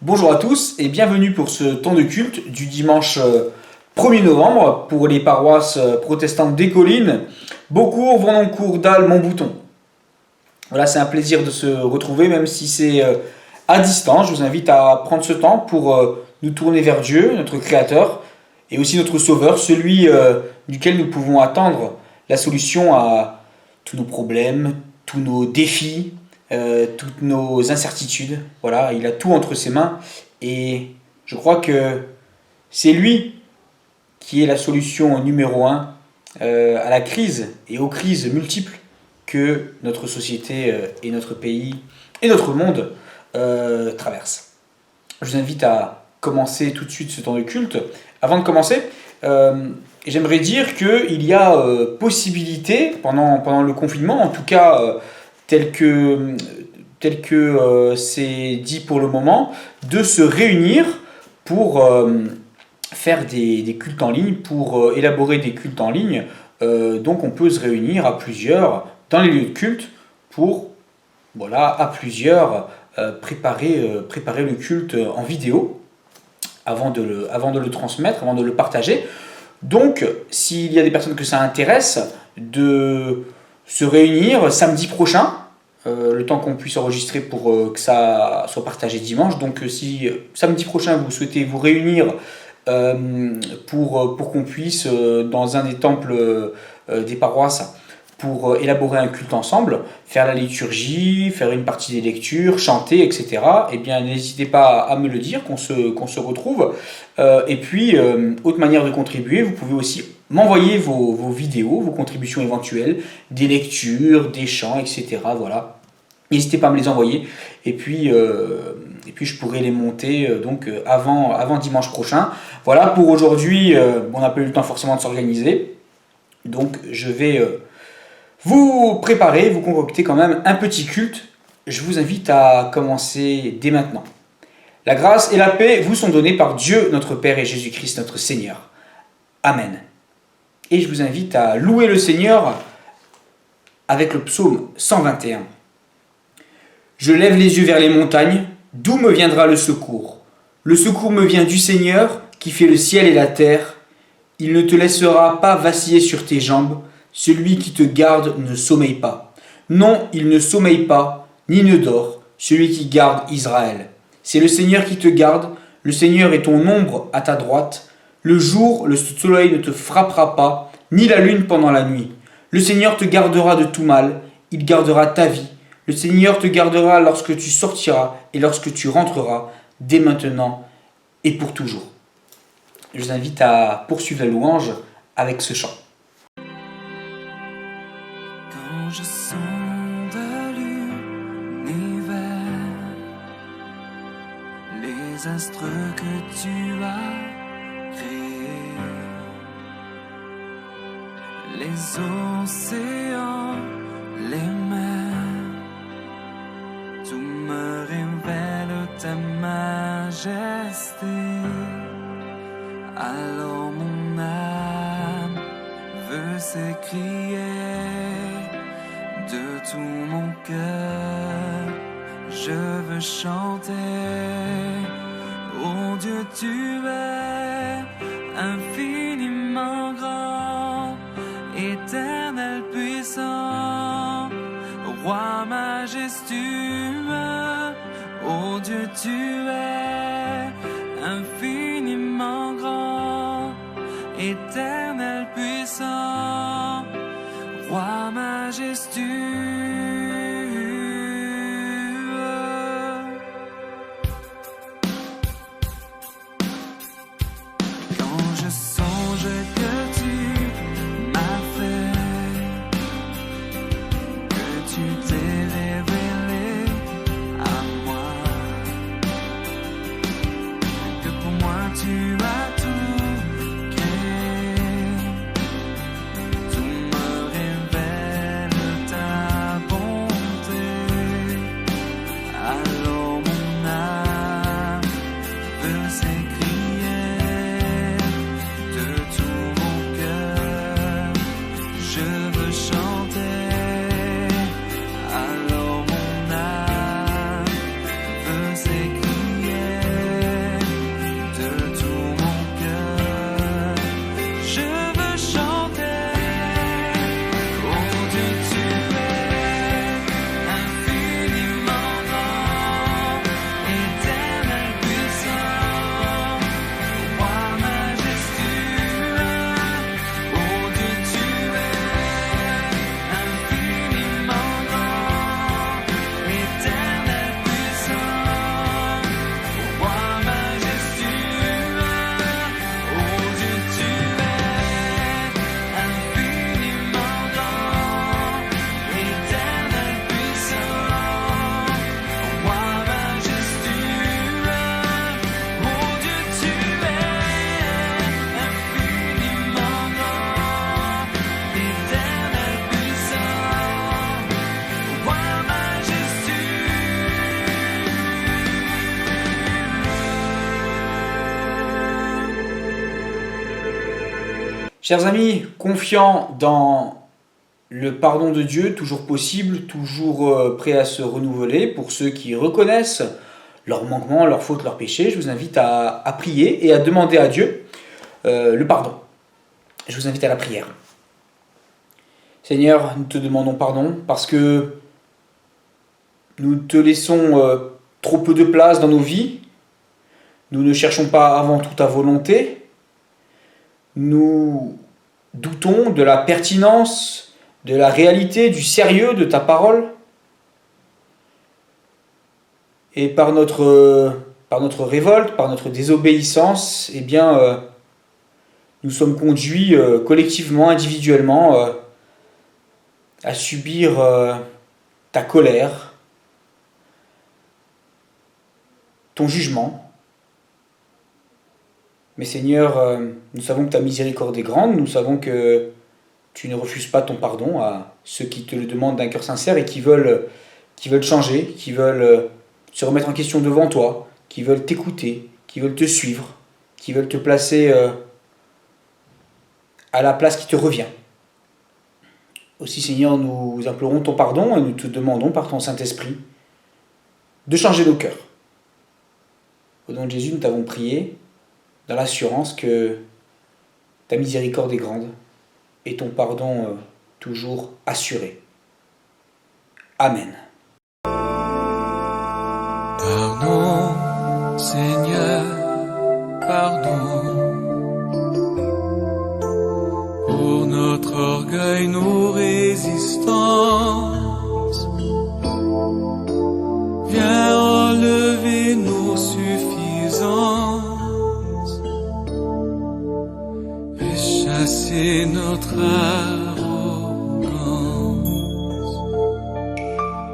Bonjour à tous et bienvenue pour ce temps de culte du dimanche 1er novembre pour les paroisses protestantes des Collines, Beaucourt, Vendoncourt, Dalle, Montbouton. Voilà, c'est un plaisir de se retrouver même si c'est à distance. Je vous invite à prendre ce temps pour nous tourner vers Dieu, notre Créateur, et aussi notre Sauveur, celui duquel nous pouvons attendre la solution à tous nos problèmes, tous nos défis, toutes nos incertitudes. Voilà, il a tout entre ses mains et je crois que c'est lui qui est la solution numéro un à la crise et aux crises multiples que notre société et notre pays et notre monde traversent. Je vous invite à commencer tout de suite ce temps de culte. Avant de commencer, j'aimerais dire qu'il y a possibilité, pendant le confinement, en tout cas tel que c'est dit pour le moment, de se réunir pour faire des cultes en ligne, pour élaborer des cultes en ligne. Donc on peut se réunir à plusieurs dans les lieux de culte pour, voilà, à plusieurs, préparer le culte en vidéo avant de le transmettre, avant de le partager. Donc, s'il y a des personnes que ça intéresse, de se réunir samedi prochain, le temps qu'on puisse enregistrer pour que ça soit partagé dimanche. Donc, si samedi prochain vous souhaitez vous réunir pour qu'on puisse, dans un des temples des paroisses, pour élaborer un culte ensemble, faire la liturgie, faire une partie des lectures, chanter, etc. Eh bien, n'hésitez pas à me le dire, qu'on se retrouve. Et puis, autre manière de contribuer, vous pouvez aussi m'envoyer vos vidéos, vos contributions éventuelles, des lectures, des chants, etc. Voilà. N'hésitez pas à me les envoyer. Et puis je pourrai les monter avant dimanche prochain. Voilà, pour aujourd'hui, on n'a pas eu le temps forcément de s'organiser. Donc, je vais vous préparer, vous concocter quand même un petit culte. Je vous invite à commencer dès maintenant. La grâce et la paix vous sont données par Dieu notre Père et Jésus-Christ notre Seigneur. Amen. Et je vous invite à louer le Seigneur avec le psaume 121. Je lève les yeux vers les montagnes, d'où me viendra le secours? Le secours me vient du Seigneur qui fait le ciel et la terre. Il ne te laissera pas vaciller sur tes jambes. Celui qui te garde ne sommeille pas. Non, il ne sommeille pas, ni ne dort, celui qui garde Israël. C'est le Seigneur qui te garde, le Seigneur est ton ombre à ta droite. Le jour, le soleil ne te frappera pas, ni la lune pendant la nuit. Le Seigneur te gardera de tout mal, il gardera ta vie. Le Seigneur te gardera lorsque tu sortiras et lorsque tu rentreras, dès maintenant et pour toujours. Je vous invite à poursuivre la louange avec ce chant. Quand je sonde l'univers, les astres que tu as créés, les océans, les mers, tout me révèle ta majesté. Alors mon âme veut s'écrier de tout mon cœur, je veux chanter. Oh Dieu, tu es infiniment grand, éternel puissant, roi majestueux. Oh Dieu, tu es infiniment grand, éternel puissant, roi majestueux. Quand je songe que tu m'as fait, que tu t'es révélé à moi, que pour moi tu as tout créé, tout me révèle Chers amis, confiants dans le pardon de Dieu, toujours possible, toujours prêt à se renouveler, pour ceux qui reconnaissent leurs manquements, leurs fautes, leurs péchés, je vous invite à prier et à demander à Dieu le pardon. Je vous invite à la prière. Seigneur, nous te demandons pardon parce que nous te laissons trop peu de place dans nos vies. Nous ne cherchons pas avant tout ta volonté. Nous doutons de la pertinence, de la réalité, du sérieux de ta parole. Et par notre révolte, par notre désobéissance, eh bien, nous sommes conduits collectivement, individuellement, à subir ta colère, ton jugement. Mais Seigneur, nous savons que ta miséricorde est grande, nous savons que tu ne refuses pas ton pardon à ceux qui te le demandent d'un cœur sincère et qui veulent changer, qui veulent se remettre en question devant toi, qui veulent t'écouter, qui veulent te suivre, qui veulent te placer à la place qui te revient. Aussi Seigneur, nous implorons ton pardon et nous te demandons par ton Saint-Esprit de changer nos cœurs. Au nom de Jésus, nous t'avons prié dans l'assurance que ta miséricorde est grande et ton pardon toujours assuré. Amen. Pardon, Seigneur, pardon. Pour notre orgueil, nos résistances. Viens enlever nos suffisances et chasser notre arrogance.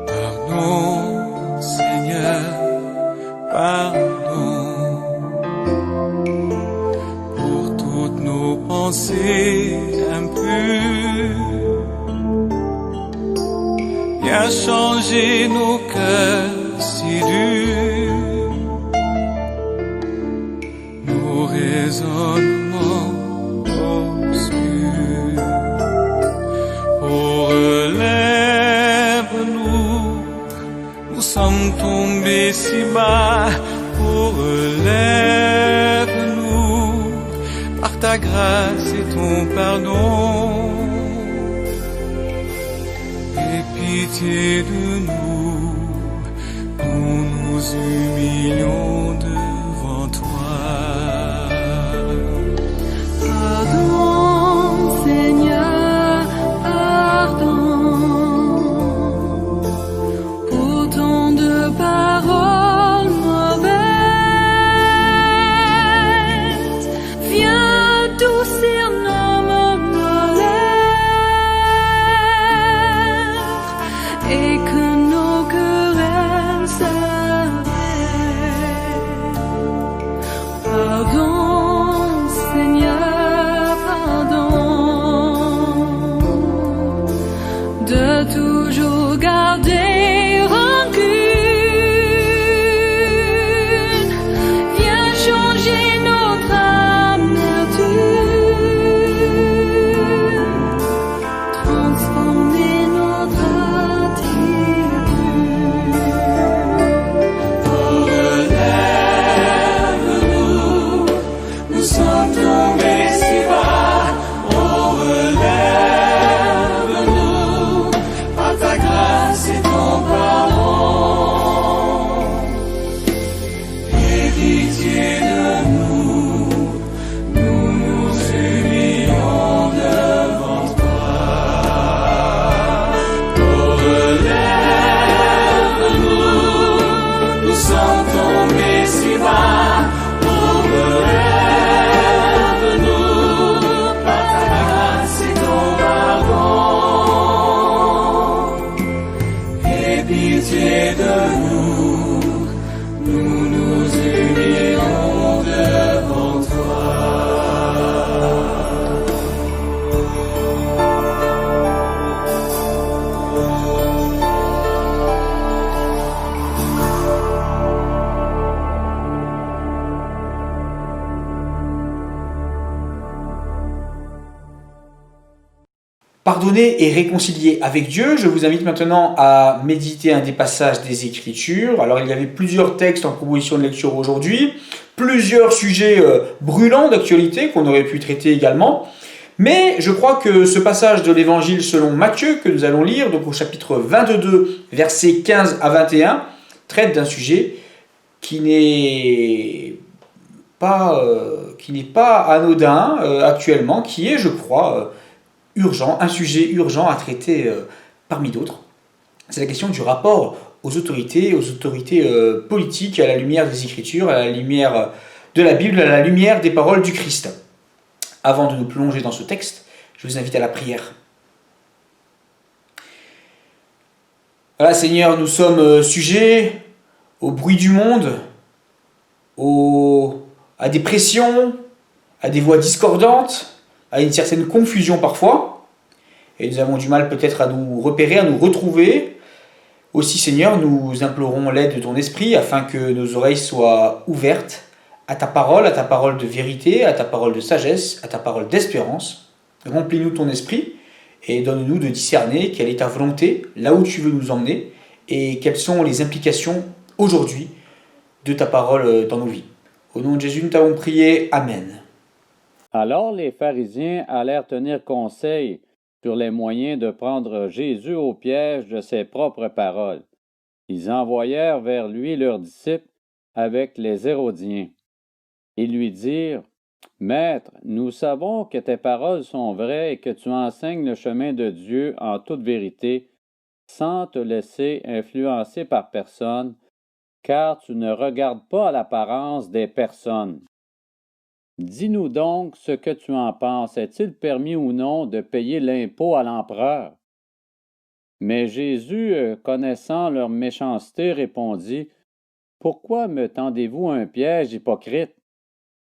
Pardon, Seigneur, pardon pour toutes nos pensées impures. Viens changer nos cœurs si durs, nos raisonnements obscurs. Oh, relève-nous, nous sommes tombés si bas. Oh, relève-nous par ta grâce et ton pardon. Aie pitié de nous, nous nous humilions devant toi. Pardon, Seigneur, pardon, pour tant de paroles mauvaises. Viens adoucir nos malheurs et que nos querelles s'arrêtent. Pardon, Seigneur, pardon, de toujours garder rancune. Viens changer notre amertume, transformer notre attitude. Oh, relève-nous, nous sommes tombés si bas. Oh, relève-nous par ta grâce et ton pardon. Aie pitié de nous, nous nous humilions devant toi. Oh, relève-nous, nous sommes tombés si bas. Oh, relève-nous par ta grâce et ton pardon. Aie pitié de nous, nous nous humilions devant toi. pardonné et réconcilié avec Dieu. Je vous invite maintenant à méditer un des passages des Écritures. Alors il y avait plusieurs textes en proposition de lecture aujourd'hui, plusieurs sujets brûlants d'actualité qu'on aurait pu traiter également. Mais je crois que ce passage de l'Évangile selon Matthieu que nous allons lire, donc au chapitre 22, versets 15 à 21, traite d'un sujet qui n'est pas anodin actuellement, qui est, je crois, urgent, un sujet urgent à traiter parmi d'autres. C'est la question du rapport aux autorités politiques à la lumière des Écritures, à la lumière de la Bible, à la lumière des paroles du Christ. Avant de nous plonger dans ce texte, je vous invite à la prière. Voilà, Seigneur, nous sommes sujets au bruit du monde, à des pressions, à des voix discordantes, à une certaine confusion parfois. Et nous avons du mal peut-être à nous repérer, à nous retrouver. Aussi, Seigneur, nous implorons l'aide de ton esprit afin que nos oreilles soient ouvertes à ta parole de vérité, à ta parole de sagesse, à ta parole d'espérance. Remplis-nous ton esprit et donne-nous de discerner quelle est ta volonté, là où tu veux nous emmener, et quelles sont les implications aujourd'hui de ta parole dans nos vies. Au nom de Jésus, nous t'avons prié. Amen. Alors les pharisiens allèrent tenir conseil sur les moyens de prendre Jésus au piège de ses propres paroles. Ils envoyèrent vers lui leurs disciples avec les Hérodiens. Ils lui dirent, « Maître, nous savons que tes paroles sont vraies et que tu enseignes le chemin de Dieu en toute vérité, sans te laisser influencer par personne, car tu ne regardes pas à l'apparence des personnes. Dis-nous donc ce que tu en penses. Est-il permis ou non de payer l'impôt à l'empereur? » Mais Jésus, connaissant leur méchanceté, répondit, « Pourquoi me tendez-vous un piège hypocrite?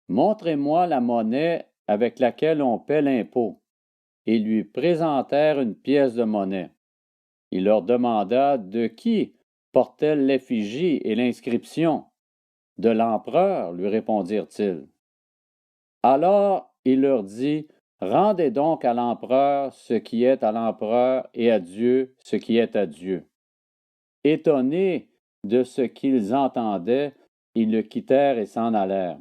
Montrez-moi la monnaie avec laquelle on paie l'impôt. » Ils lui présentèrent une pièce de monnaie. Il leur demanda de qui portait l'effigie et l'inscription. « De l'empereur, lui répondirent-ils. Alors il leur dit, « Rendez donc à l'empereur ce qui est à l'empereur et à Dieu ce qui est à Dieu. » Étonnés de ce qu'ils entendaient, ils le quittèrent et s'en allèrent.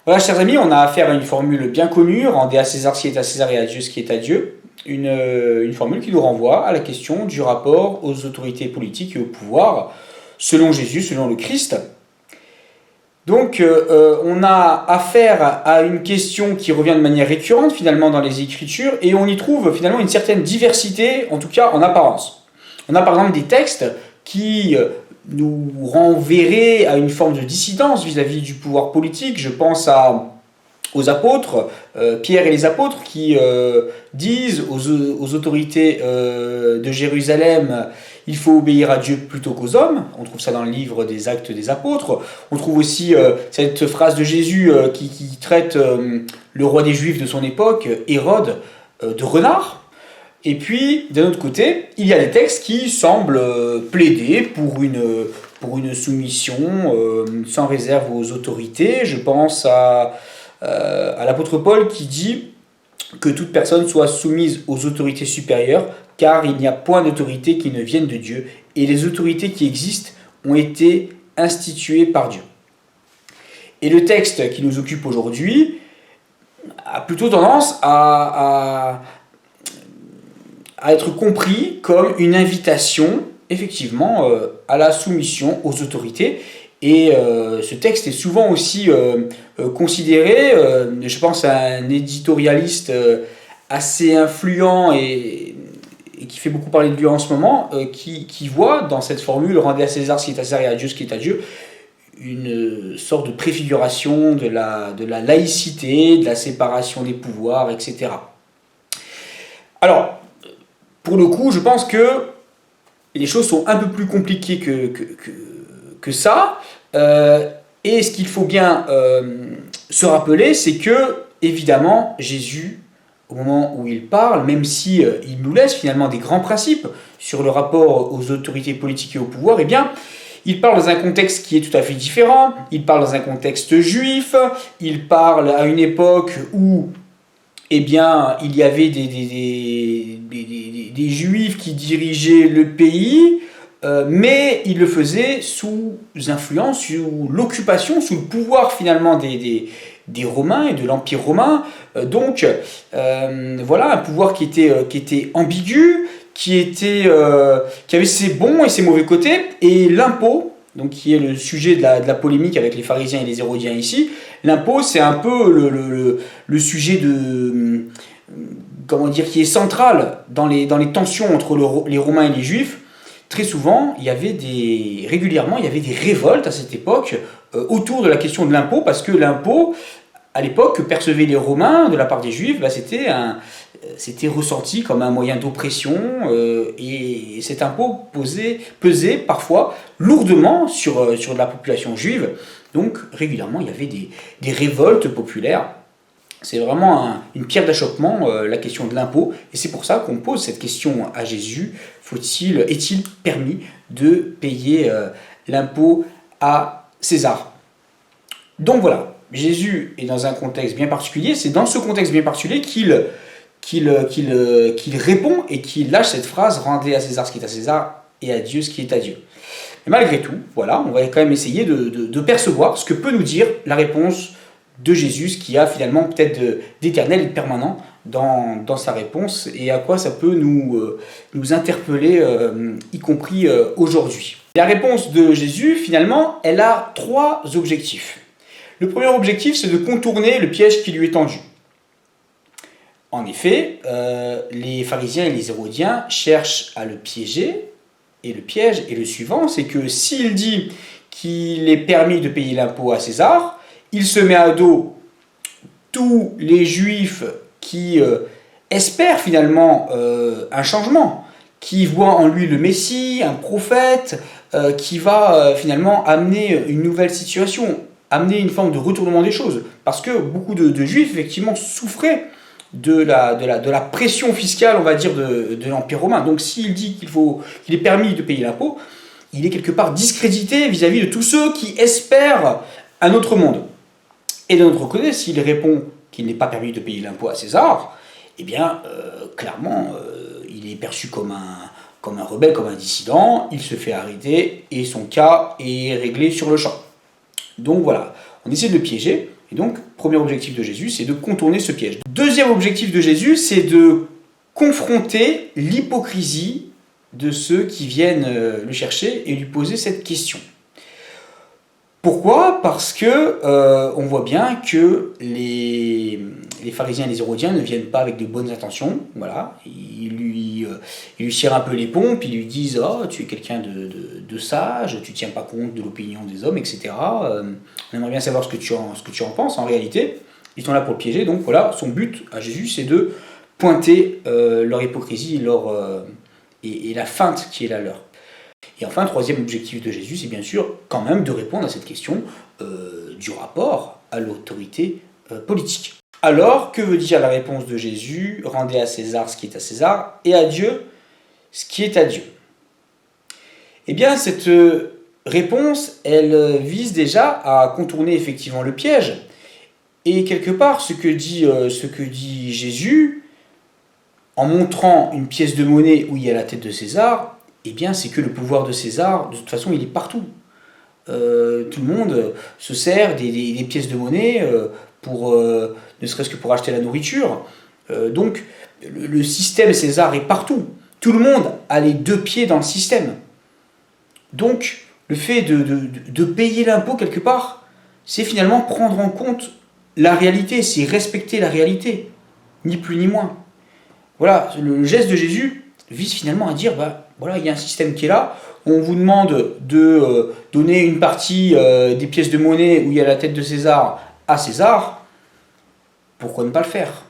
Voilà, chers amis, on a affaire à une formule bien connue, rendez à César ce qui est à César et à Dieu ce qui est à Dieu. Une formule qui nous renvoie à la question du rapport aux autorités politiques et au pouvoir, selon Jésus, selon le Christ. Donc, on a affaire à une question qui revient de manière récurrente finalement dans les Écritures, et on y trouve finalement une certaine diversité, en tout cas en apparence. On a par exemple des textes qui nous renverraient à une forme de dissidence vis-à-vis du pouvoir politique. Je pense aux apôtres, Pierre et les apôtres, qui disent aux autorités de Jérusalem: il faut obéir à Dieu plutôt qu'aux hommes. On trouve ça dans le livre des Actes des Apôtres. On trouve aussi cette phrase de Jésus qui traite le roi des Juifs de son époque, Hérode, de renard. Et puis, d'un autre côté, il y a des textes qui semblent plaider pour une soumission sans réserve aux autorités. Je pense à l'apôtre Paul qui dit que toute personne soit soumise aux autorités supérieures, car il n'y a point d'autorité qui ne vienne de Dieu, et les autorités qui existent ont été instituées par Dieu. Et le texte qui nous occupe aujourd'hui a plutôt tendance à être compris comme une invitation, effectivement, à la soumission aux autorités. Et ce texte est souvent aussi considéré, je pense à un éditorialiste assez influent et qui fait beaucoup parler de lui en ce moment, qui voit dans cette formule « rendez à César ce qui est à César et à Dieu ce qui est à Dieu » une sorte de préfiguration de la laïcité, de la séparation des pouvoirs, etc. Alors, pour le coup, je pense que les choses sont un peu plus compliquées que ça. Et ce qu'il faut bien se rappeler, c'est que, évidemment, Jésus, au moment où il parle, même si il nous laisse finalement des grands principes sur le rapport aux autorités politiques et au pouvoir, eh bien, il parle dans un contexte qui est tout à fait différent. Il parle dans un contexte juif. Il parle à une époque où eh bien, il y avait des Juifs qui dirigeaient le pays, mais ils le faisaient sous influence, sous l'occupation, sous le pouvoir finalement des Romains et de l'Empire romain. Donc, voilà, un pouvoir qui était ambigu, qui avait ses bons et ses mauvais côtés, et l'impôt, donc qui est le sujet de la polémique avec les pharisiens et les hérodiens ici. L'impôt, c'est un peu le sujet comment dire, qui est central dans les tensions entre les Romains et les Juifs. Très souvent, régulièrement, il y avait des révoltes à cette époque autour de la question de l'impôt, parce que l'impôt, à l'époque, que percevaient les Romains de la part des Juifs, c'était ressenti comme un moyen d'oppression, et cet impôt pesait parfois lourdement sur la population juive. Donc régulièrement, il y avait des révoltes populaires. C'est vraiment une pierre d'achoppement, la question de l'impôt, et c'est pour ça qu'on pose cette question à Jésus. Est-il permis de payer l'impôt à César? Donc voilà, Jésus est dans un contexte bien particulier, c'est dans ce contexte bien particulier qu'il répond et qu'il lâche cette phrase « Rendez à César ce qui est à César et à Dieu ce qui est à Dieu ». Mais malgré tout, voilà, on va quand même essayer de percevoir ce que peut nous dire la réponse de Jésus, ce qui a finalement peut-être d'éternel et de permanent dans sa réponse, et à quoi ça peut nous interpeller, y compris aujourd'hui. La réponse de Jésus, finalement, elle a 3 objectifs. Le premier objectif, c'est de contourner le piège qui lui est tendu. En effet, les pharisiens et les hérodiens cherchent à le piéger, et le piège est le suivant, c'est que s'il dit qu'il est permis de payer l'impôt à César, il se met à dos tous les Juifs qui espèrent finalement un changement, qui voient en lui le Messie, un prophète, qui va finalement amener une nouvelle situation, amener une forme de retournement des choses. Parce que beaucoup de Juifs, effectivement, souffraient de la pression fiscale, on va dire, de l'Empire romain. Donc s'il dit qu'il est permis de payer l'impôt, il est quelque part discrédité vis-à-vis de tous ceux qui espèrent un autre monde. Et d'un autre côté, s'il répond qu'il n'est pas permis de payer l'impôt à César, eh bien, clairement, il est perçu comme un rebelle, comme un dissident, il se fait arrêter, et son cas est réglé sur le champ. Donc voilà, on essaie de le piéger, et donc, premier objectif de Jésus, c'est de contourner ce piège. Deuxième objectif de Jésus, c'est de confronter l'hypocrisie de ceux qui viennent le chercher et lui poser cette question. Pourquoi ? Parce que on voit bien que les pharisiens et les hérodiens ne viennent pas avec de bonnes intentions. Voilà, ils lui tirent un peu les pompes, ils lui disent « Oh, tu es quelqu'un de sage, tu ne tiens pas compte de l'opinion des hommes, etc. On aimerait bien savoir ce que tu en penses. » En réalité, ils sont là pour le piéger. Donc voilà, son but à Jésus, c'est de pointer leur hypocrisie et la feinte qui est la leur. Et enfin, troisième objectif de Jésus, c'est bien sûr quand même de répondre à cette question du rapport à l'autorité politique. Alors, que veut dire la réponse de Jésus ? Rendez à César ce qui est à César et à Dieu ce qui est à Dieu. Eh bien, cette réponse, elle vise déjà à contourner effectivement le piège. Et quelque part, ce que dit Jésus, en montrant une pièce de monnaie où il y a la tête de César, eh bien, c'est que le pouvoir de César, de toute façon, il est partout. Tout le monde se sert des pièces de monnaie ne serait-ce que pour acheter la nourriture. Donc, le système César est partout. Tout le monde a les 2 pieds dans le système. Donc, le fait de payer l'impôt quelque part, c'est finalement prendre en compte la réalité, c'est respecter la réalité, ni plus ni moins. Voilà, le geste de Jésus vise finalement à dire, voilà, il y a un système qui est là, on vous demande de donner une partie des pièces de monnaie où il y a la tête de César à César, pourquoi ne pas le faire ?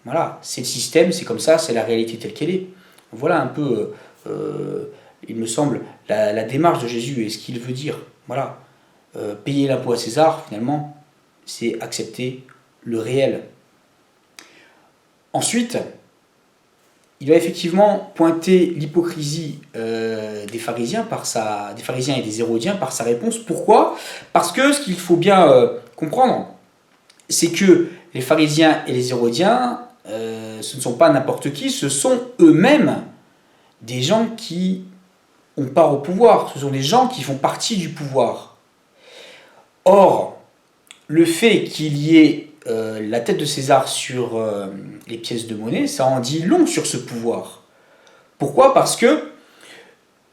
Voilà, c'est le système, c'est comme ça, c'est la réalité telle qu'elle est. Voilà un peu, il me semble, la démarche de Jésus et ce qu'il veut dire. Voilà, payer l'impôt à César, finalement, c'est accepter le réel. Ensuite, il va effectivement pointer l'hypocrisie des pharisiens et des hérodiens par sa réponse. Pourquoi ? Parce que ce qu'il faut bien comprendre, c'est que les pharisiens et les hérodiens ce ne sont pas n'importe qui, ce sont eux-mêmes des gens qui ont part au pouvoir, ce sont des gens qui font partie du pouvoir. Or, le fait qu'il y ait la tête de César sur les pièces de monnaie, ça en dit long sur ce pouvoir. Pourquoi ? Parce que,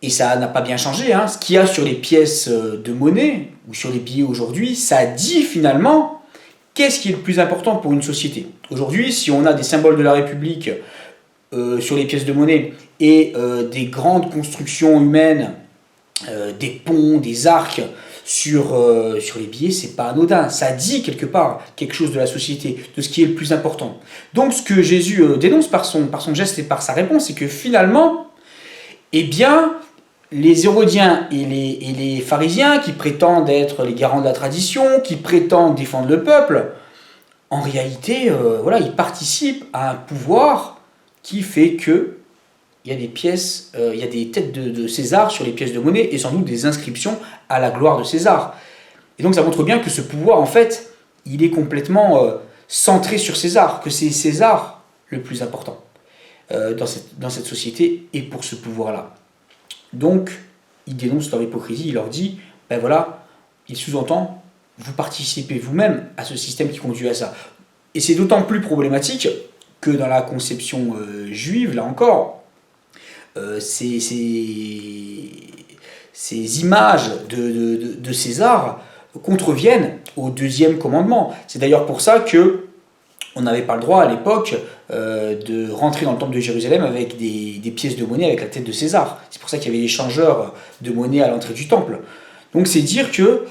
et ça n'a pas bien changé, ce qu'il y a sur les pièces de monnaie, ou sur les billets aujourd'hui, ça dit finalement qu'est-ce qui est le plus important pour une société. Aujourd'hui, si on a des symboles de la République sur les pièces de monnaie et des grandes constructions humaines, des ponts, des arcs sur les billets, c'est pas anodin. Ça dit quelque part quelque chose de la société, de ce qui est le plus important. Donc ce que Jésus dénonce par son geste et par sa réponse, c'est que finalement, eh bien, les Hérodiens et les pharisiens qui prétendent être les garants de la tradition, qui prétendent défendre le peuple, en réalité, ils participent à un pouvoir qui fait que il y a des pièces, il y a des têtes de César sur les pièces de monnaie et sans doute des inscriptions à la gloire de César. Et donc ça montre bien que ce pouvoir, en fait, il est complètement centré sur César, que c'est César le plus important dans cette société et pour ce pouvoir-là. Donc, il dénonce leur hypocrisie, il leur dit, il sous-entend, vous participez vous-même à ce système qui conduit à ça. Et c'est d'autant plus problématique que dans la conception juive, là encore, ces images de César contreviennent au deuxième commandement. C'est d'ailleurs pour ça que on n'avait pas le droit à l'époque de rentrer dans le temple de Jérusalem avec des pièces de monnaie avec la tête de César. C'est pour ça qu'il y avait des changeurs de monnaie à l'entrée du temple. Donc c'est dire que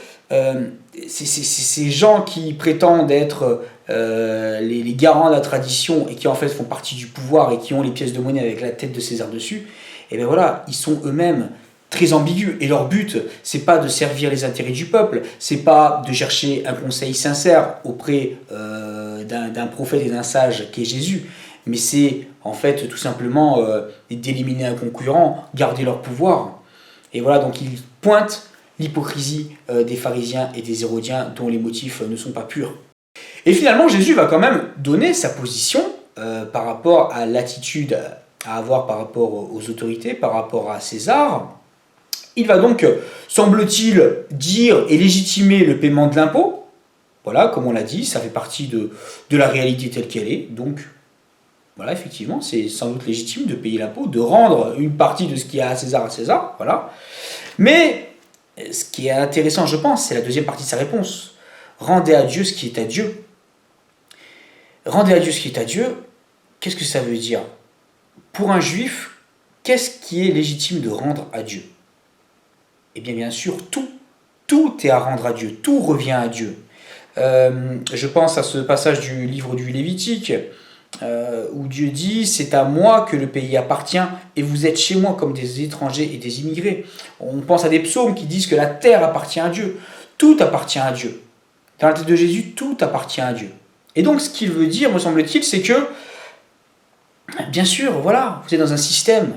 ces gens qui prétendent être les garants de la tradition et qui en fait font partie du pouvoir et qui ont les pièces de monnaie avec la tête de César dessus, ils sont eux-mêmes très ambigus. Et leur but, c'est pas de servir les intérêts du peuple, c'est pas de chercher un conseil sincère auprès d'un prophète et d'un sage qui est Jésus, mais c'est en fait tout simplement d'éliminer un concurrent, garder leur pouvoir. Et voilà, donc ils pointent l'hypocrisie des pharisiens et des hérodiens dont les motifs ne sont pas purs. Et finalement, Jésus va quand même donner sa position par rapport à l'attitude à avoir par rapport aux autorités, par rapport à César. Il va donc, semble-t-il, dire et légitimer le paiement de l'impôt. Voilà, comme on l'a dit, ça fait partie de la réalité telle qu'elle est. Donc, voilà, effectivement, c'est sans doute légitime de payer l'impôt, de rendre une partie de ce qu'il y a à César, voilà. Mais, ce qui est intéressant, je pense, c'est la deuxième partie de sa réponse. Rendez à Dieu ce qui est à Dieu. Rendez à Dieu ce qui est à Dieu, qu'est-ce que ça veut dire ? Pour un juif, qu'est-ce qui est légitime de rendre à Dieu ? Eh bien sûr, tout est à rendre à Dieu, tout revient à Dieu. Je pense à ce passage du livre du Lévitique, où Dieu dit « C'est à moi que le pays appartient, et vous êtes chez moi comme des étrangers et des immigrés. » On pense à des psaumes qui disent que la terre appartient à Dieu. Tout appartient à Dieu. Dans la tête de Jésus, tout appartient à Dieu. Et donc, ce qu'il veut dire, me semble-t-il, c'est que, bien sûr, voilà, vous êtes dans un système.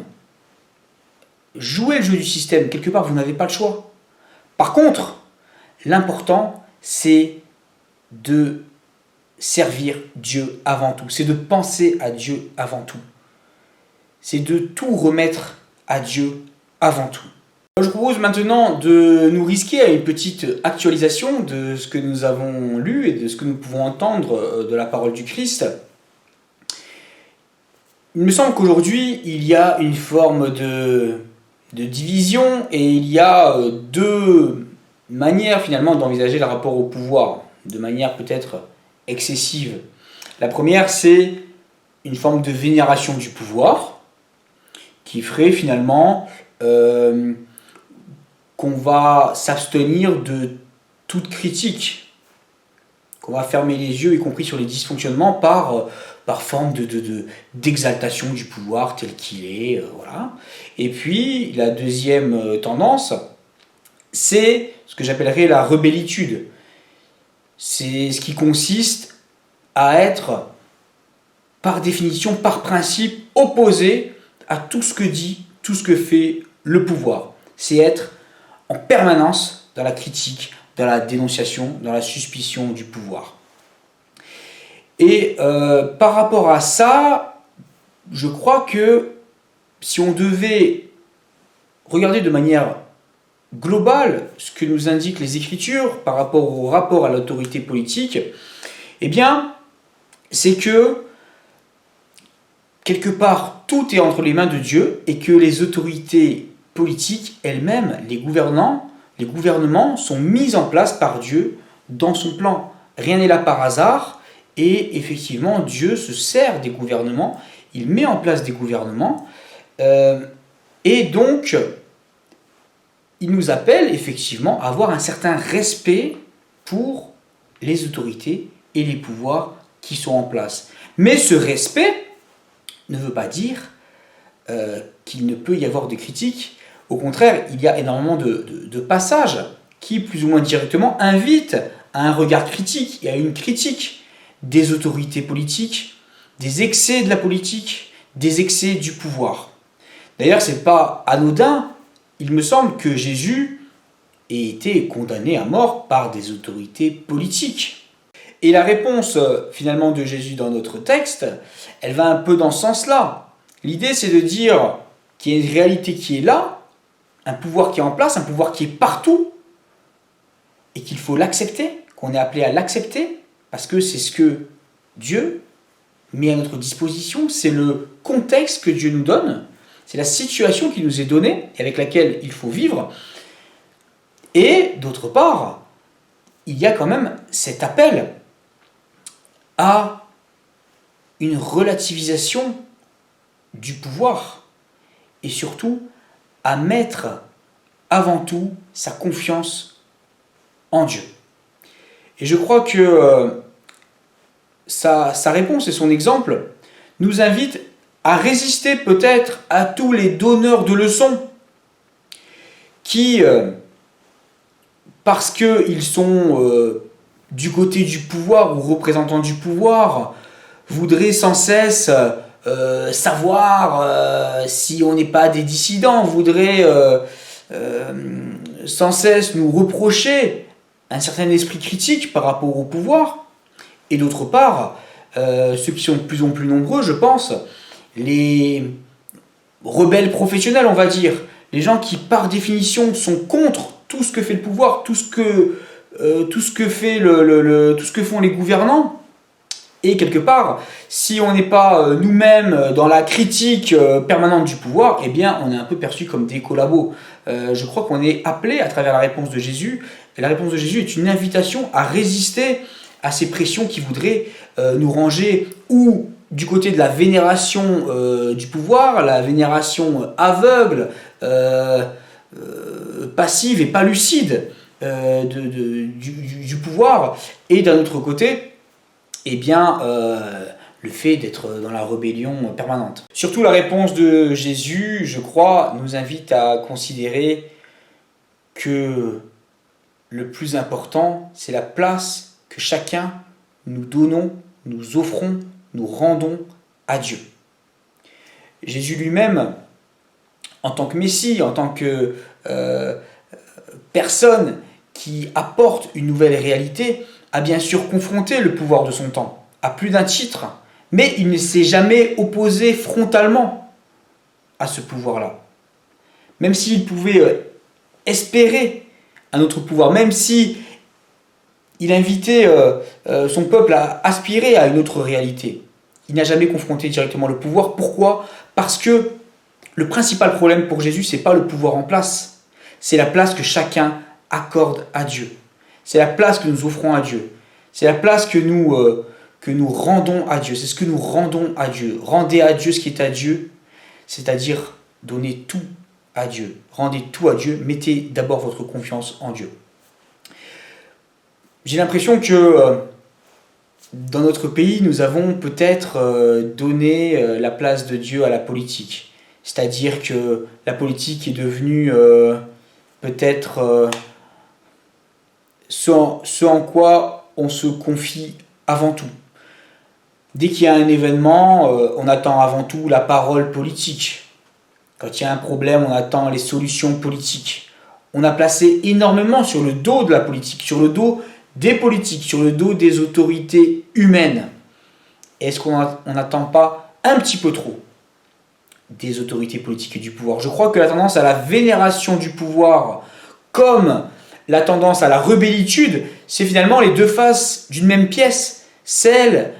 Jouez le jeu du système. Quelque part, vous n'avez pas le choix. Par contre, l'important, c'est de servir Dieu avant tout. C'est de penser à Dieu avant tout. C'est de tout remettre à Dieu avant tout. Je propose maintenant de nous risquer à une petite actualisation de ce que nous avons lu et de ce que nous pouvons entendre de la parole du Christ. Il me semble qu'aujourd'hui, il y a une forme de division et il y a deux manières finalement d'envisager le rapport au pouvoir, de manière peut-être excessive. La première, c'est une forme de vénération du pouvoir qui ferait finalement qu'on va s'abstenir de toute critique, qu'on va fermer les yeux, y compris sur les dysfonctionnements, par forme d'exaltation du pouvoir tel qu'il est. Voilà. Et puis, la deuxième tendance, c'est ce que j'appellerais la rebellitude. C'est ce qui consiste à être, par définition, par principe, opposé à tout ce que dit, tout ce que fait le pouvoir. C'est être en permanence dans la critique, dans la dénonciation, dans la suspicion du pouvoir. Et par rapport à ça, je crois que si on devait regarder de manière globale ce que nous indiquent les Écritures par rapport au rapport à l'autorité politique, eh bien, c'est que quelque part, tout est entre les mains de Dieu et que les autorités politiques elles-mêmes, les gouvernements sont mis en place par Dieu dans son plan. Rien n'est là par hasard et effectivement, Dieu se sert des gouvernements, il met en place des gouvernements et donc, il nous appelle effectivement à avoir un certain respect pour les autorités et les pouvoirs qui sont en place. Mais ce respect ne veut pas dire qu'il ne peut y avoir de critiques. Au contraire, il y a énormément de passages qui, plus ou moins directement, invitent à un regard critique et à une critique des autorités politiques, des excès de la politique, des excès du pouvoir. D'ailleurs, ce n'est pas anodin, il me semble que Jésus ait été condamné à mort par des autorités politiques. Et la réponse finalement de Jésus dans notre texte, elle va un peu dans ce sens-là. L'idée c'est de dire qu'il y a une réalité qui est là, un pouvoir qui est en place, un pouvoir qui est partout, et qu'il faut l'accepter, qu'on est appelé à l'accepter, parce que c'est ce que Dieu met à notre disposition, c'est le contexte que Dieu nous donne, c'est la situation qui nous est donnée et avec laquelle il faut vivre. Et d'autre part, il y a quand même cet appel à une relativisation du pouvoir et surtout à mettre avant tout sa confiance en Dieu. Et je crois que sa réponse et son exemple nous invitent à résister peut-être à tous les donneurs de leçons qui, parce qu'ils sont du côté du pouvoir ou représentants du pouvoir, voudraient sans cesse savoir si on n'est pas des dissidents, voudraient sans cesse nous reprocher un certain esprit critique par rapport au pouvoir. Et d'autre part, ceux qui sont de plus en plus nombreux, je pense, les rebelles professionnels, on va dire, les gens qui par définition sont contre tout ce que fait le pouvoir, tout ce que font les gouvernants. Et quelque part, si on n'est pas nous-mêmes dans la critique permanente du pouvoir, eh bien on est un peu perçu comme des collabos. Je crois qu'on est appelé à travers la réponse de Jésus, et la réponse de Jésus est une invitation à résister à ces pressions qui voudraient nous ranger ou du côté de la vénération du pouvoir, la vénération aveugle, passive et pas lucide du pouvoir, et d'un autre côté, eh bien, le fait d'être dans la rébellion permanente. Surtout la réponse de Jésus, je crois, nous invite à considérer que le plus important, c'est la place que chacun nous donnons, nous offrons, nous rendons à Dieu. Jésus lui-même, en tant que Messie, en tant que personne qui apporte une nouvelle réalité, a bien sûr confronté le pouvoir de son temps, à plus d'un titre, mais il ne s'est jamais opposé frontalement à ce pouvoir-là. Même s'il pouvait espérer un autre pouvoir, même si il invitait son peuple à aspirer à une autre réalité, il n'a jamais confronté directement le pouvoir. Pourquoi ? Parce que le principal problème pour Jésus, ce n'est pas le pouvoir en place, c'est la place que chacun accorde à Dieu. C'est la place que nous offrons à Dieu. C'est la place que nous rendons à Dieu. C'est ce que nous rendons à Dieu. Rendez à Dieu ce qui est à Dieu, c'est-à-dire donnez tout à Dieu. Rendez tout à Dieu. Mettez d'abord votre confiance en Dieu. J'ai l'impression que dans notre pays, nous avons peut-être donné la place de Dieu à la politique. C'est-à-dire que la politique est devenue peut-être ce en quoi on se confie avant tout. Dès qu'il y a un événement, on attend avant tout la parole politique. Quand il y a un problème, on attend les solutions politiques. On a placé énormément sur le dos de la politique, sur le dos des politiques, sur le dos des autorités humaines. Est-ce qu'on n'attend pas un petit peu trop des autorités politiques et du pouvoir? Je crois que la tendance à la vénération du pouvoir, comme la tendance à la rebellitude, c'est finalement les deux faces d'une même pièce, celle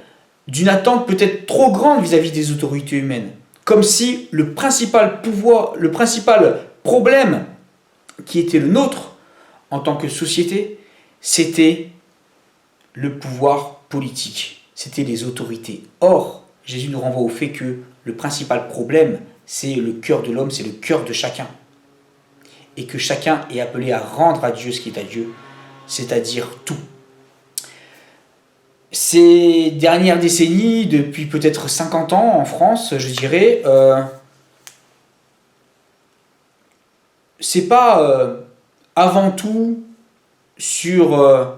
d'une attente peut-être trop grande vis-à-vis des autorités humaines. Comme si le principal pouvoir, le principal problème qui était le nôtre en tant que société, c'était le pouvoir politique, c'était les autorités. Or, Jésus nous renvoie au fait que le principal problème, c'est le cœur de l'homme, c'est le cœur de chacun. Et que chacun est appelé à rendre à Dieu ce qui est à Dieu, c'est-à-dire tout. Ces dernières décennies, depuis peut-être 50 ans en France, je dirais, c'est pas avant tout sur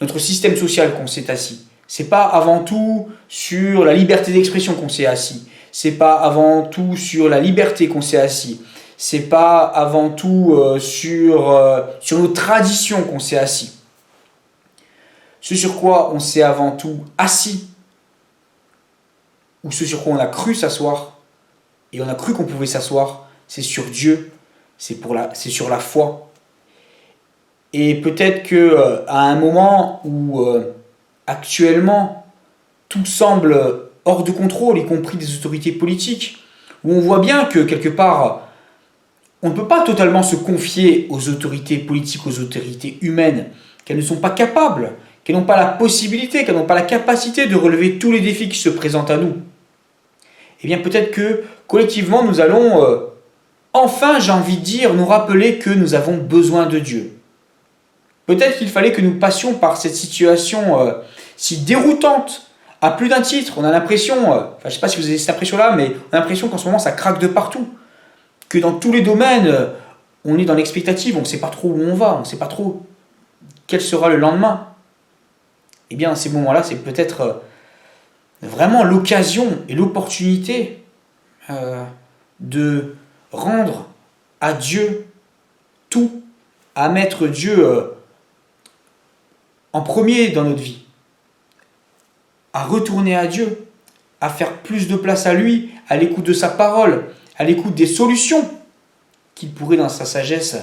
notre système social qu'on s'est assis. C'est pas avant tout sur la liberté d'expression qu'on s'est assis. C'est pas avant tout sur la liberté qu'on s'est assis. C'est pas avant tout sur nos traditions qu'on s'est assis. Ce sur quoi on s'est avant tout assis, ou ce sur quoi on a cru s'asseoir, et on a cru qu'on pouvait s'asseoir, c'est sur Dieu, c'est sur la foi. Et peut-être qu'à un moment où actuellement tout semble hors de contrôle, y compris des autorités politiques, où on voit bien que quelque part on ne peut pas totalement se confier aux autorités politiques, aux autorités humaines, qu'elles ne sont pas capables, qu'elles n'ont pas la possibilité, qu'elles n'ont pas la capacité de relever tous les défis qui se présentent à nous. Eh bien peut-être que collectivement nous allons enfin, j'ai envie de dire, nous rappeler que nous avons besoin de Dieu. Peut-être qu'il fallait que nous passions par cette situation si déroutante, à plus d'un titre. On a l'impression, je ne sais pas si vous avez cette impression-là, mais on a l'impression qu'en ce moment ça craque de partout. Que dans tous les domaines, on est dans l'expectative, on ne sait pas trop où on va, on ne sait pas trop quel sera le lendemain. Eh bien, à ces moments-là, c'est peut-être vraiment l'occasion et l'opportunité de rendre à Dieu tout, à mettre Dieu en premier dans notre vie, à retourner à Dieu, à faire plus de place à lui, à l'écoute de sa parole, à l'écoute des solutions qu'il pourrait dans sa sagesse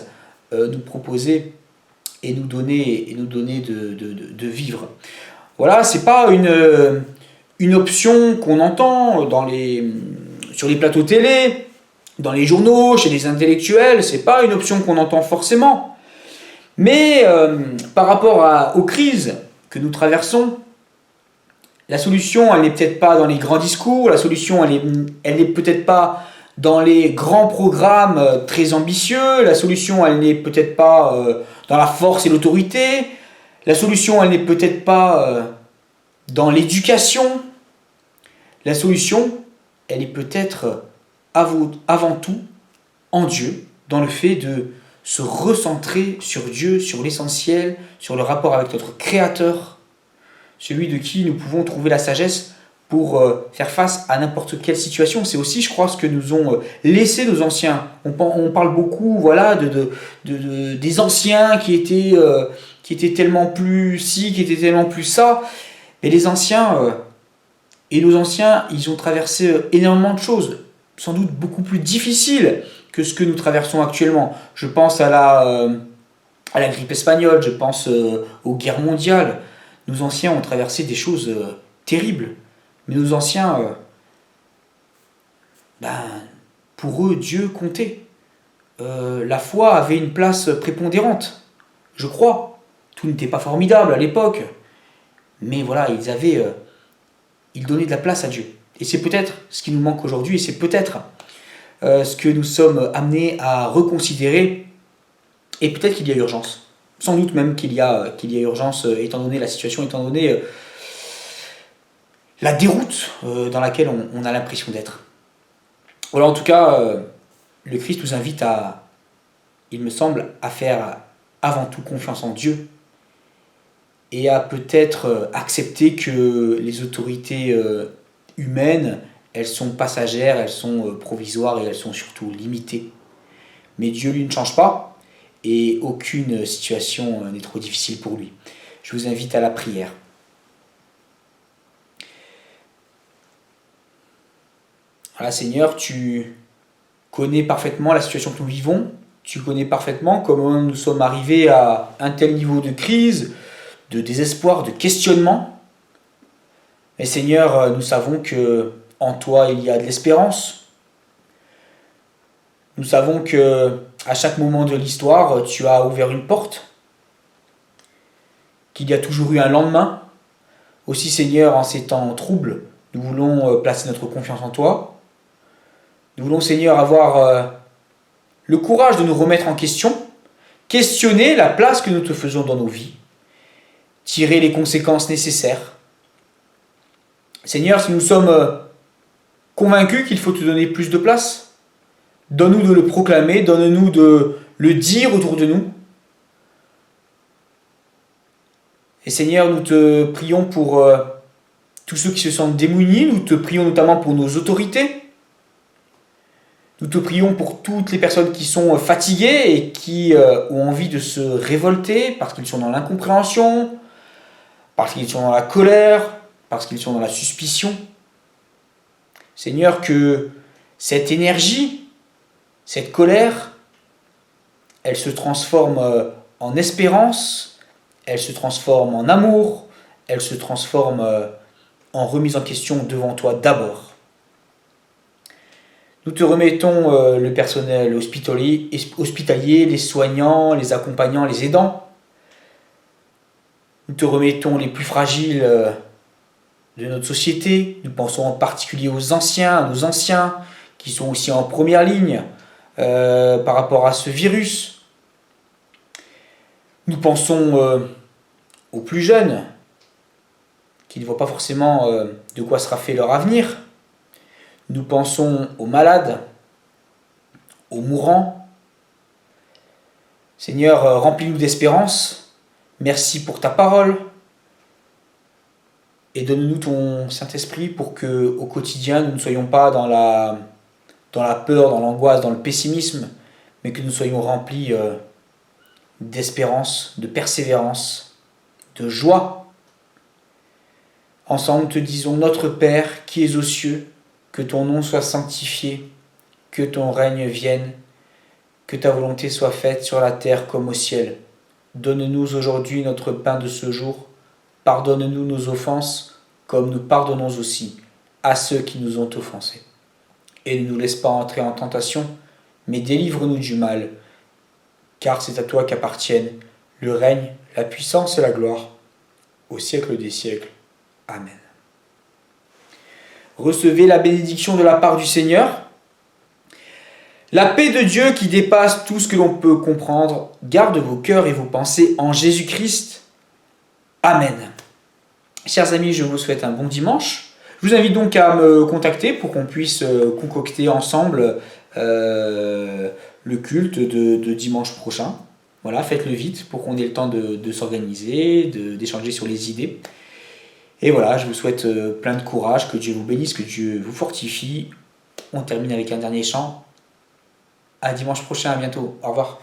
nous proposer et nous donner de vivre. Voilà, c'est pas une option qu'on entend sur les plateaux télé, dans les journaux, chez les intellectuels, c'est pas une option qu'on entend forcément. Mais par rapport aux crises que nous traversons, la solution, elle n'est peut-être pas dans les grands discours, la solution, elle n'est peut-être pas dans les grands programmes très ambitieux, la solution, elle n'est peut-être pas dans la force et l'autorité, la solution, elle n'est peut-être pas dans l'éducation, la solution, elle est peut-être avant tout en Dieu, dans le fait de se recentrer sur Dieu, sur l'essentiel, sur le rapport avec notre Créateur, celui de qui nous pouvons trouver la sagesse pour faire face à n'importe quelle situation. C'est aussi, je crois, ce que nous ont laissé nos anciens. On parle beaucoup, voilà, des anciens qui étaient tellement plus ci, qui étaient tellement plus ça. Mais les anciens et nos anciens, ils ont traversé énormément de choses, sans doute beaucoup plus difficiles que ce que nous traversons actuellement. Je pense à la grippe espagnole, je pense aux guerres mondiales. Nos anciens ont traversé des choses terribles. Mais nos anciens, pour eux, Dieu comptait. La foi avait une place prépondérante, je crois. Tout n'était pas formidable à l'époque. Mais voilà, ils donnaient de la place à Dieu. Et c'est peut-être ce qui nous manque aujourd'hui, et c'est peut-être ce que nous sommes amenés à reconsidérer. Et peut-être qu'il y a urgence. Sans doute même qu'il y a urgence, étant donné la situation, étant donné la déroute dans laquelle on a l'impression d'être. Voilà, en tout cas, le Christ nous invite il me semble, à faire avant tout confiance en Dieu et à peut-être accepter que les autorités humaines, elles sont passagères, elles sont provisoires et elles sont surtout limitées. Mais Dieu, lui, ne change pas et aucune situation n'est trop difficile pour lui. Je vous invite à la prière. Voilà, Seigneur, tu connais parfaitement la situation que nous vivons. Tu connais parfaitement comment nous sommes arrivés à un tel niveau de crise, de désespoir, de questionnement. Mais Seigneur, nous savons que en toi il y a de l'espérance. Nous savons que à chaque moment de l'histoire, tu as ouvert une porte, qu'il y a toujours eu un lendemain. Aussi, Seigneur, en ces temps troubles, nous voulons placer notre confiance en toi. Nous voulons, Seigneur, avoir le courage de nous remettre en question, questionner la place que nous te faisons dans nos vies, tirer les conséquences nécessaires. Seigneur, si nous sommes convaincus qu'il faut te donner plus de place, donne-nous de le proclamer, donne-nous de le dire autour de nous. Et Seigneur, nous te prions pour tous ceux qui se sentent démunis, nous te prions notamment pour nos autorités. Nous te prions pour toutes les personnes qui sont fatiguées et qui ont envie de se révolter parce qu'ils sont dans l'incompréhension, parce qu'ils sont dans la colère, parce qu'ils sont dans la suspicion. Seigneur, que cette énergie, cette colère, elle se transforme en espérance, elle se transforme en amour, elle se transforme en remise en question devant toi d'abord. Nous te remettons le personnel hospitalier, les soignants, les accompagnants, les aidants. Nous te remettons les plus fragiles de notre société. Nous pensons en particulier aux anciens, à nos anciens, qui sont aussi en première ligne par rapport à ce virus. Nous pensons aux plus jeunes, qui ne voient pas forcément de quoi sera fait leur avenir. Nous pensons aux malades, aux mourants. Seigneur, remplis-nous d'espérance. Merci pour ta parole. Et donne-nous ton Saint-Esprit pour qu'au quotidien, nous ne soyons pas dans la peur, dans l'angoisse, dans le pessimisme, mais que nous soyons remplis d'espérance, de persévérance, de joie. Ensemble, nous te disons, notre Père qui es aux cieux, que ton nom soit sanctifié, que ton règne vienne, que ta volonté soit faite sur la terre comme au ciel. Donne-nous aujourd'hui notre pain de ce jour. Pardonne-nous nos offenses, comme nous pardonnons aussi à ceux qui nous ont offensés. Et ne nous laisse pas entrer en tentation, mais délivre-nous du mal, car c'est à toi qu'appartiennent le règne, la puissance et la gloire, au siècle des siècles. Amen. Recevez la bénédiction de la part du Seigneur. La paix de Dieu qui dépasse tout ce que l'on peut comprendre, garde vos cœurs et vos pensées en Jésus-Christ. Amen. Chers amis, je vous souhaite un bon dimanche. Je vous invite donc à me contacter pour qu'on puisse concocter ensemble le culte de dimanche prochain. Voilà, faites-le vite pour qu'on ait le temps de s'organiser, d'échanger sur les idées. Et voilà, je vous souhaite plein de courage, que Dieu vous bénisse, que Dieu vous fortifie. On termine avec un dernier chant. À dimanche prochain, à bientôt. Au revoir.